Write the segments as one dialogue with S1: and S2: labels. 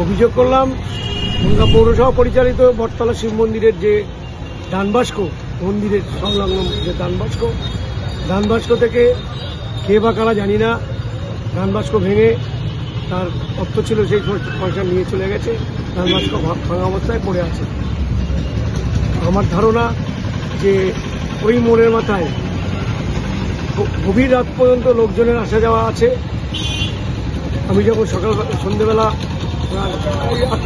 S1: অভিযোগ করলাম বনগাঁ পৌরসভা পরিচালিত বটতলা শিব মন্দিরের যে দানবাস্ক, মন্দিরের সংলগ্ন যে দানবাস্ক থেকে কে বা কারা জানি না দানবাস্ক ভেঙে তার অর্থ ছিল সেই পয়সা নিয়ে চলে গেছে। দানবাস্ক ভাঙা অবস্থায় পড়ে আছে। আমার ধারণা যে ওই মোড়ের মাথায় গভীর রাত পর্যন্ত লোকজনের আসা যাওয়া আছে। আমি যখন সন্ধ্যেবেলা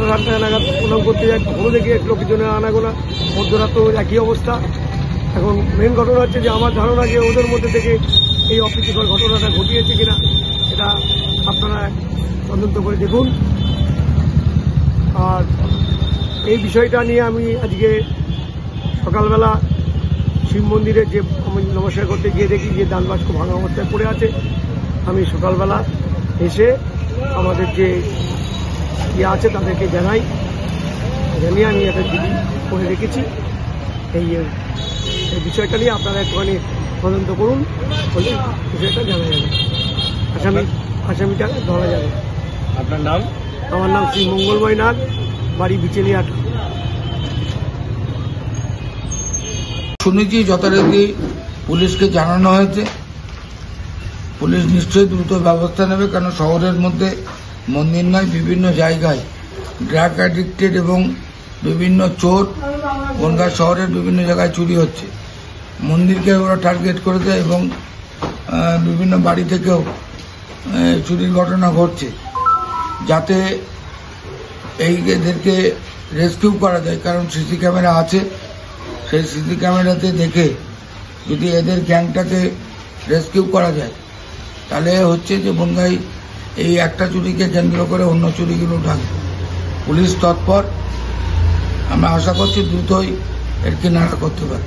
S1: 8টা নাগাদ প্রণাম করতে যাই তখনও দেখি লোকজনের আনাগোনা, মধ্যরাতেও একই অবস্থা। এখন মেন ঘটনা হচ্ছে যে আমার ধারণা যে ওদের মধ্যে থেকে এই অপ্রীতিকর ঘটনাটা ঘটিয়েছে কিনা এটা আপনারা তদন্ত করে দেখুন। আর এই বিষয়টা নিয়ে আমি আজকে সকালবেলা শিব মন্দিরে যে আমি নমস্কার করতে গিয়ে দেখি যে দানবাস্ক ভাঙা অবস্থায় পড়ে আছে। আমি সকালবেলা এসে আমাদের যে আছে তাদেরকে জানিয়ে আমি একটা জিডি করে রেখেছি। এই বিষয়টা নিয়ে আপনারা একটুখানি তদন্ত করুন, বলে বিষয়টা জানা যাবে, আসামিটা ধরা যাবে।
S2: আপনার নাম?
S1: আমার নাম শ্রী মঙ্গলময় নাথ, বাড়ি বিচেলিয়াট।
S3: শুনেছি যথারীতি পুলিশকে জানানো হয়েছে। পুলিশ নিশ্চয়ই দ্রুত ব্যবস্থা নেবে, কারণ শহরের মধ্যে মন্দির নয় বিভিন্ন জায়গায় ড্রাগ অ্যাডিক্টেড এবং বিভিন্ন চোর বনগাঁ শহরের বিভিন্ন জায়গায় চুরি হচ্ছে। মন্দিরকে ওরা টার্গেট করে দেয় এবং বিভিন্ন বাড়ি থেকেও চুরির ঘটনা ঘটছে। যাতে এদেরকে রেস্কিউ করা যায়, কারণ সিসি ক্যামেরা আছে, সেই সিসি ক্যামেরাতে দেখে যদি এদের গ্যাংটাকে রেস্কিউ করা যায় তাহলে হচ্ছে যে বনগাঁয় এই একটা চুরিকে কেন্দ্র করে অন্য চুরিগুলো ঢাকবে। পুলিশ তৎপর, আমরা আশা করছি দ্রুতই এর কিনারা করতে পারে।